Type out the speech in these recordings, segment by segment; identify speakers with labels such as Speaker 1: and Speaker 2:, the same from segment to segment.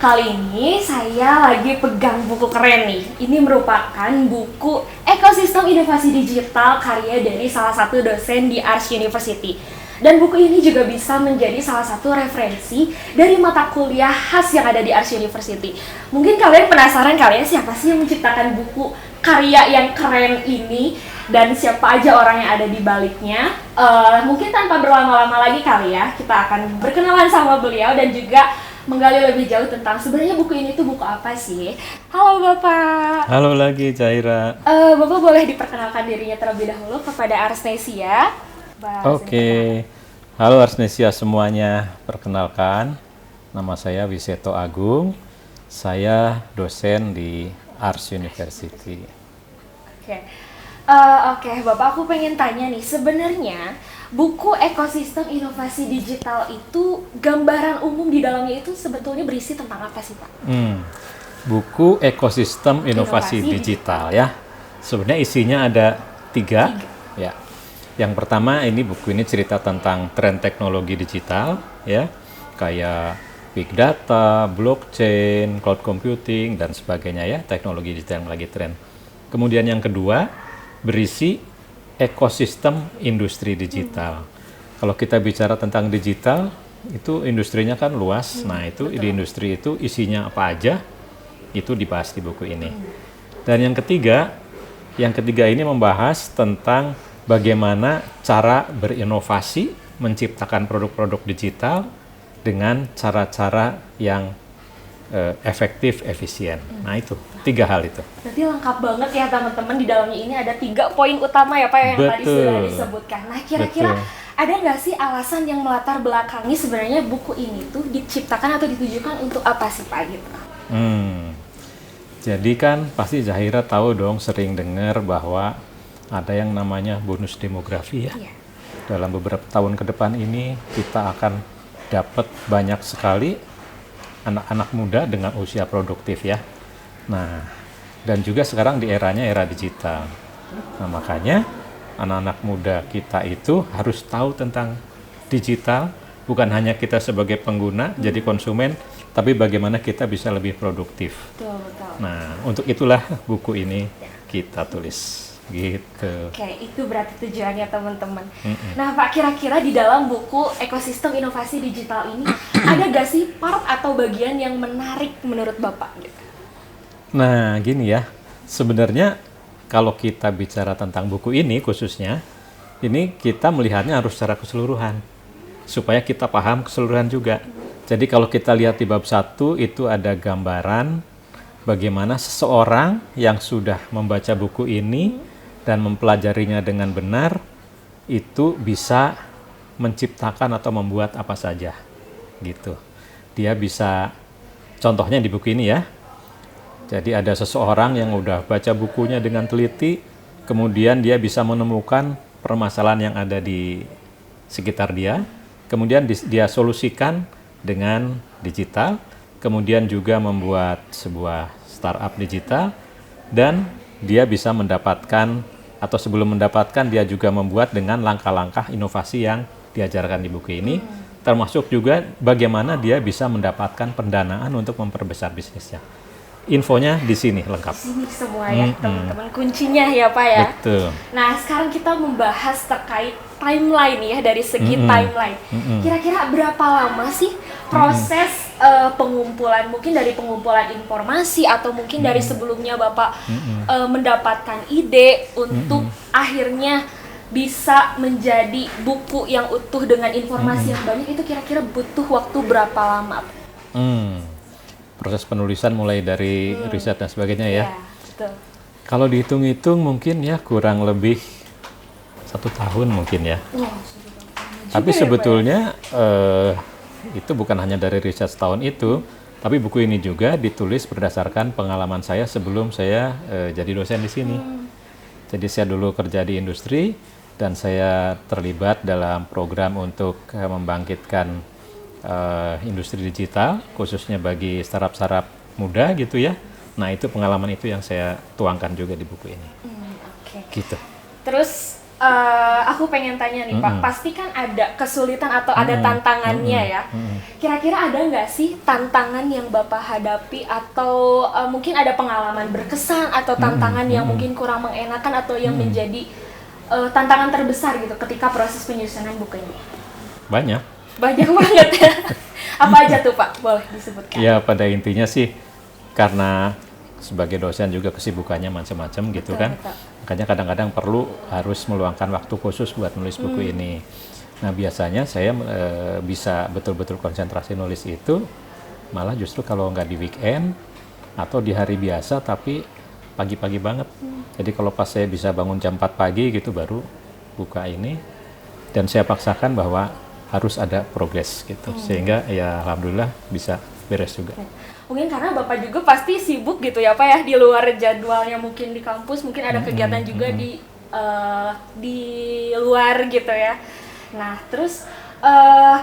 Speaker 1: Kali ini saya lagi pegang buku keren nih. Ini merupakan buku Ekosistem Inovasi Digital karya dari salah satu dosen di Ars University. Dan buku ini juga bisa menjadi salah satu referensi dari mata kuliah khas yang ada di Ars University. Mungkin kalian penasaran kali ya, siapa sih yang menciptakan buku karya yang keren ini? Dan siapa aja orang yang ada di baliknya. Mungkin tanpa berlama-lama lagi kali ya, kita akan berkenalan sama beliau dan juga menggali lebih jauh tentang sebenarnya buku ini tuh buku apa sih. Halo Bapak.
Speaker 2: Halo lagi Zaira.
Speaker 1: Bapak boleh diperkenalkan dirinya terlebih dahulu kepada Arsnesia.
Speaker 2: Oke. Halo Arsnesia semuanya. Perkenalkan, nama saya Wiseto Agung. Saya dosen di Ars University.
Speaker 1: Oke, Bapak, aku pengen tanya nih, sebenarnya buku Ekosistem Inovasi Digital itu gambaran umum di dalamnya itu sebetulnya berisi tentang apa sih, Pak?
Speaker 2: Buku Ekosistem Inovasi Digital ya. Sebenarnya isinya ada tiga. Ya. Yang pertama ini buku ini cerita tentang tren teknologi digital ya, kayak big data, blockchain, cloud computing dan sebagainya ya, teknologi digital yang lagi tren. Kemudian yang kedua berisi ekosistem industri digital. Kalau kita bicara tentang digital, itu industrinya kan luas. Nah, itu betul. Di industri itu isinya apa aja, itu dibahas di buku ini. Dan yang ketiga ini membahas tentang bagaimana cara berinovasi, menciptakan produk-produk digital dengan cara-cara yang efektif, efisien. Nah, itu 3 hal itu.
Speaker 1: Berarti lengkap banget ya teman-teman, di dalamnya ini ada 3 poin utama ya Pak yang tadi sudah disebutkan. Nah, kira-kira ada nggak sih alasan yang melatar belakangi sebenarnya buku ini tuh diciptakan atau ditujukan untuk apa sih Pak gitu?
Speaker 2: Jadi kan pasti Zahira tahu dong, sering dengar bahwa ada yang namanya bonus demografi ya. Yeah. Dalam beberapa tahun ke depan ini kita akan dapat banyak sekali anak-anak muda dengan usia produktif ya. Nah, dan juga sekarang di eranya era digital. Nah, makanya anak-anak muda kita itu harus tahu tentang digital, bukan hanya kita sebagai pengguna, jadi konsumen, tapi bagaimana kita bisa lebih produktif.
Speaker 1: Betul.
Speaker 2: Nah, untuk itulah buku ini kita tulis. Gitu.
Speaker 1: Oke, itu berarti tujuannya teman-teman. Nah Pak, kira-kira di dalam buku Ekosistem Inovasi Digital ini ada gak sih part atau bagian yang menarik menurut Bapak?
Speaker 2: Nah gini ya, sebenarnya kalau kita bicara tentang buku ini khususnya, ini kita melihatnya harus secara keseluruhan, supaya kita paham keseluruhan juga. Jadi kalau kita lihat di bab 1 itu ada gambaran bagaimana seseorang yang sudah membaca buku ini dan mempelajarinya dengan benar, itu bisa menciptakan atau membuat apa saja, gitu. Dia bisa, contohnya di buku ini ya, jadi ada seseorang yang udah baca bukunya dengan teliti, kemudian dia bisa menemukan permasalahan yang ada di sekitar dia, kemudian dia solusikan dengan digital, kemudian juga membuat sebuah startup digital, dan dia bisa mendapatkan, atau sebelum mendapatkan dia juga membuat dengan langkah-langkah inovasi yang diajarkan di buku ini, termasuk juga bagaimana dia bisa mendapatkan pendanaan untuk memperbesar bisnisnya. Infonya di sini lengkap.
Speaker 1: Di sini semua ya teman-teman, kuncinya ya Pak ya.
Speaker 2: Betul.
Speaker 1: Nah sekarang kita membahas terkait timeline ya, dari segi timeline. Kira-kira berapa lama sih proses pengumpulan, mungkin dari pengumpulan informasi atau mungkin dari sebelumnya Bapak mendapatkan ide untuk akhirnya bisa menjadi buku yang utuh dengan informasi yang banyak, itu kira-kira butuh waktu berapa lama?
Speaker 2: Proses penulisan mulai dari riset dan sebagainya ya.
Speaker 1: Betul.
Speaker 2: Kalau dihitung-hitung mungkin ya kurang lebih 1 tahun mungkin ya. Tapi sebetulnya itu bukan hanya dari riset setahun itu, tapi buku ini juga ditulis berdasarkan pengalaman saya sebelum saya jadi dosen di sini. Jadi saya dulu kerja di industri dan saya terlibat dalam program untuk membangkitkan industri digital, khususnya bagi startup-startup muda gitu ya. Nah itu pengalaman itu yang saya tuangkan juga di buku ini.
Speaker 1: Oke.
Speaker 2: Gitu.
Speaker 1: Terus Aku pengen tanya nih Pak, pasti kan ada kesulitan atau ada tantangannya ya. Kira-kira ada nggak sih tantangan yang Bapak hadapi atau mungkin ada pengalaman berkesan atau tantangan yang mungkin kurang mengenakan atau yang menjadi tantangan terbesar gitu ketika proses penyusunan buku ini?
Speaker 2: Banyak.
Speaker 1: Banyak banget ya. Apa aja tuh Pak? Boleh disebutkan?
Speaker 2: Ya pada intinya sih karena sebagai dosen juga kesibukannya macam-macam gitu kan.
Speaker 1: Betul.
Speaker 2: Makanya kadang-kadang harus meluangkan waktu khusus buat nulis buku ini. Nah biasanya saya bisa betul-betul konsentrasi nulis itu malah justru kalau nggak di weekend atau di hari biasa tapi pagi-pagi banget. Jadi kalau pas saya bisa bangun jam 4 pagi gitu baru buka ini dan saya paksakan bahwa harus ada progres gitu. Sehingga ya alhamdulillah bisa beres juga.
Speaker 1: Mungkin karena Bapak juga pasti sibuk gitu ya Pak ya, di luar jadwalnya mungkin di kampus, mungkin ada kegiatan juga di luar gitu ya. Nah terus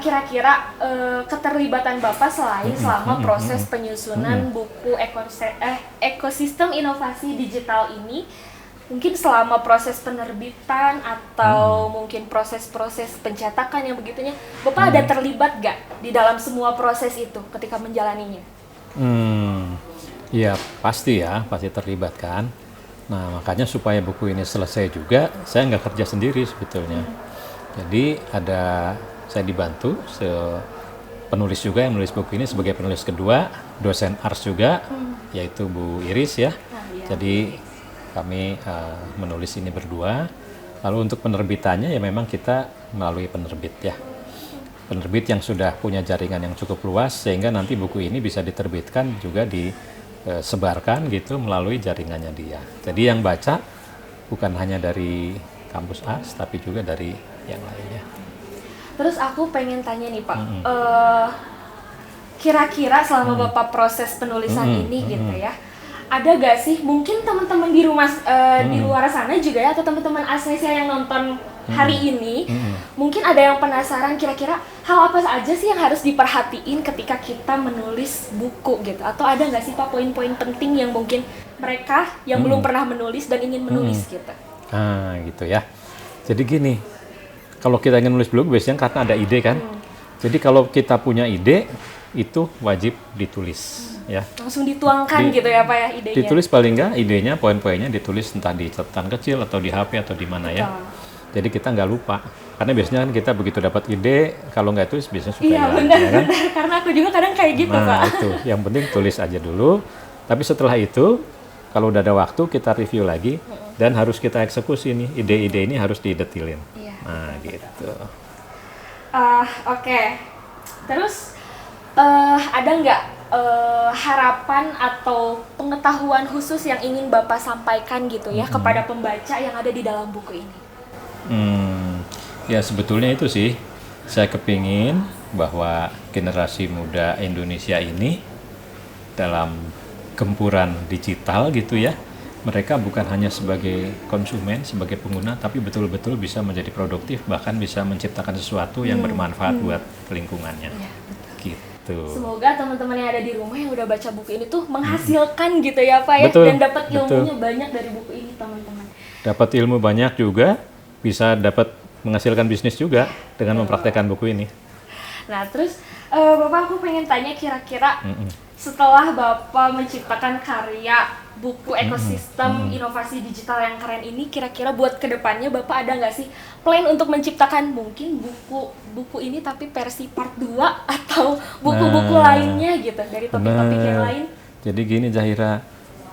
Speaker 1: kira-kira keterlibatan Bapak selain selama proses penyusunan buku ekosistem inovasi digital ini, mungkin selama proses penerbitan atau mungkin proses-proses pencetakan yang begitunya, Bapak ada terlibat gak di dalam semua proses itu ketika menjalaninya?
Speaker 2: Ya pasti terlibat kan. Nah makanya supaya buku ini selesai juga, saya nggak kerja sendiri sebetulnya. Jadi saya dibantu penulis juga yang menulis buku ini sebagai penulis kedua, dosen ars juga, yaitu Bu Iris ya. Jadi kami menulis ini berdua. Lalu untuk penerbitannya ya memang kita melalui penerbit ya. Penerbit yang sudah punya jaringan yang cukup luas sehingga nanti buku ini bisa diterbitkan juga disebarkan gitu melalui jaringannya dia. Jadi yang baca bukan hanya dari kampus ars tapi juga dari yang lainnya.
Speaker 1: Terus aku pengen tanya nih Pak, kira-kira selama Bapak proses penulisan ini gitu ya, ada gak sih mungkin teman-teman di rumah di luar sana juga ya atau teman-teman Asnesia yang nonton hari ini mungkin ada yang penasaran kira-kira hal apa aja sih yang harus diperhatiin ketika kita menulis buku gitu, atau ada nggak sih Pak poin-poin penting yang mungkin mereka yang belum pernah menulis dan ingin menulis gitu?
Speaker 2: Gitu ya. Jadi gini, kalau kita ingin nulis buku biasanya karena ada ide kan. Jadi kalau kita punya ide itu wajib ditulis ya. Langsung
Speaker 1: dituangkan gitu ya Pak ya idenya.
Speaker 2: Ditulis paling nggak idenya, poin-poinnya ditulis entah di catatan kecil atau di HP atau di mana ya. Jadi kita nggak lupa, karena biasanya kan kita begitu dapat ide, kalau nggak tulis biasanya suka hilang.
Speaker 1: Iya benar, ya kan? Karena aku juga kadang kayak gitu Pak.
Speaker 2: Nah itu, yang penting tulis aja dulu, tapi setelah itu, kalau udah ada waktu kita review lagi, dan harus kita eksekusi nih, ide-ide ini harus didetilin. Nah gitu.
Speaker 1: Oke. Terus ada nggak harapan atau pengetahuan khusus yang ingin Bapak sampaikan gitu ya kepada pembaca yang ada di dalam buku ini?
Speaker 2: Ya sebetulnya itu sih, saya kepingin bahwa generasi muda Indonesia ini dalam gempuran digital gitu ya, mereka bukan hanya sebagai konsumen, sebagai pengguna, tapi betul-betul bisa menjadi produktif, bahkan bisa menciptakan sesuatu yang bermanfaat buat lingkungannya. Ya, gitu.
Speaker 1: Semoga teman-teman yang ada di rumah yang udah baca buku ini tuh menghasilkan gitu ya Pak ya, dan dapat ilmunya banyak dari buku ini teman-teman.
Speaker 2: Dapat ilmu banyak juga, bisa dapat menghasilkan bisnis juga dengan mempraktekkan buku ini.
Speaker 1: Nah terus Bapak, aku pengen tanya kira-kira setelah Bapak menciptakan karya buku ekosistem inovasi digital yang keren ini, kira-kira buat kedepannya Bapak ada nggak sih plan untuk menciptakan mungkin buku ini tapi versi part 2 atau buku-buku lainnya gitu dari topik-topik yang lain?
Speaker 2: Jadi gini Zahira,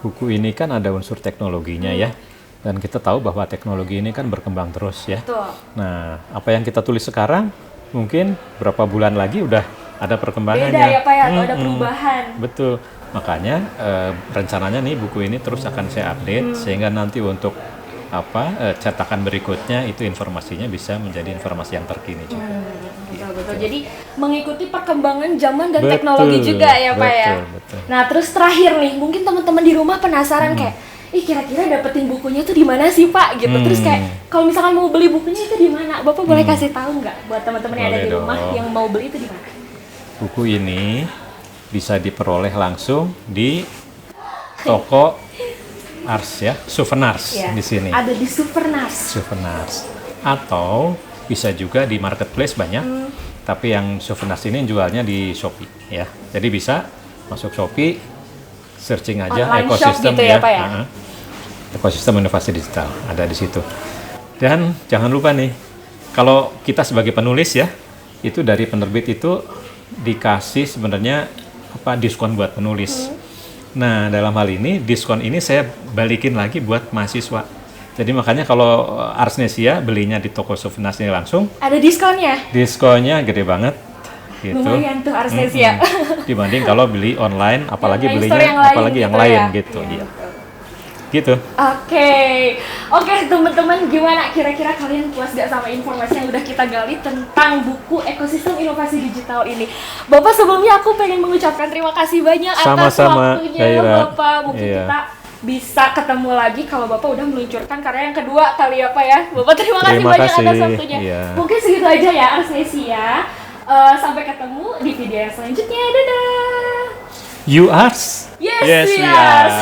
Speaker 2: buku ini kan ada unsur teknologinya ya, dan kita tahu bahwa teknologi ini kan berkembang terus ya.
Speaker 1: Betul.
Speaker 2: Nah apa yang kita tulis sekarang mungkin berapa bulan lagi udah ada perkembangannya.
Speaker 1: Beda ya Pak ya, atau ada perubahan.
Speaker 2: Betul. Makanya rencananya nih buku ini terus akan saya update sehingga nanti untuk cetakan berikutnya itu informasinya bisa menjadi informasi yang terkini juga.
Speaker 1: Betul. Jadi mengikuti perkembangan zaman dan teknologi juga ya Pak ya.
Speaker 2: Betul.
Speaker 1: Nah terus terakhir nih, mungkin teman-teman di rumah penasaran kayak, kira-kira dapetin bukunya tuh di mana sih Pak gitu. Terus kayak kalau misalkan mau beli bukunya itu di mana? Bapak boleh kasih tahu nggak buat teman-teman yang ada di rumah yang mau beli itu di mana?
Speaker 2: Buku ini bisa diperoleh langsung di toko Ars ya, Souvenars di sini.
Speaker 1: Ada di Souvenars.
Speaker 2: Souvenars. atau bisa juga di marketplace banyak. Tapi yang Souvenirs ini jualnya di Shopee ya. Jadi bisa masuk Shopee, searching aja
Speaker 1: Online shop
Speaker 2: ekosistem
Speaker 1: gitu ya, Pak ya?
Speaker 2: Ekosistem inovasi digital ada di situ. Dan jangan lupa nih, kalau kita sebagai penulis ya, itu dari penerbit itu dikasih sebenarnya diskon buat penulis. Nah, dalam hal ini diskon ini saya balikin lagi buat mahasiswa. Jadi makanya kalau Arsnesia belinya di toko Souvenirs ini langsung,
Speaker 1: Ada diskonnya?
Speaker 2: diskonnya gede banget. Gitu.
Speaker 1: Lumayan tuh Arsnesia.
Speaker 2: Dibanding kalau beli online, apalagi
Speaker 1: Yang
Speaker 2: belinya
Speaker 1: store yang lain
Speaker 2: apalagi yang
Speaker 1: gitu
Speaker 2: lain
Speaker 1: ya?
Speaker 2: gitu.
Speaker 1: Iya,
Speaker 2: Iya.
Speaker 1: betul.
Speaker 2: Gitu.
Speaker 1: Oke teman-teman, gimana kira-kira kalian puas gak sama informasi yang udah kita gali tentang buku ekosistem inovasi digital ini? Bapak, sebelumnya aku pengen mengucapkan terima kasih banyak atas
Speaker 2: Sama-sama,
Speaker 1: waktunya
Speaker 2: Khaira.
Speaker 1: Bapak. Mungkin
Speaker 2: Iya.
Speaker 1: kita bisa ketemu lagi kalau Bapak udah meluncurkan karya yang kedua kali ya Pak ya. Bapak terima kasih
Speaker 2: Terima
Speaker 1: banyak
Speaker 2: kasih,
Speaker 1: atas waktunya.
Speaker 2: iya.
Speaker 1: Mungkin segitu aja ya Arsnesia. Sampai ketemu di video yang selanjutnya. Dadah.
Speaker 2: You are?
Speaker 1: Yes, we are.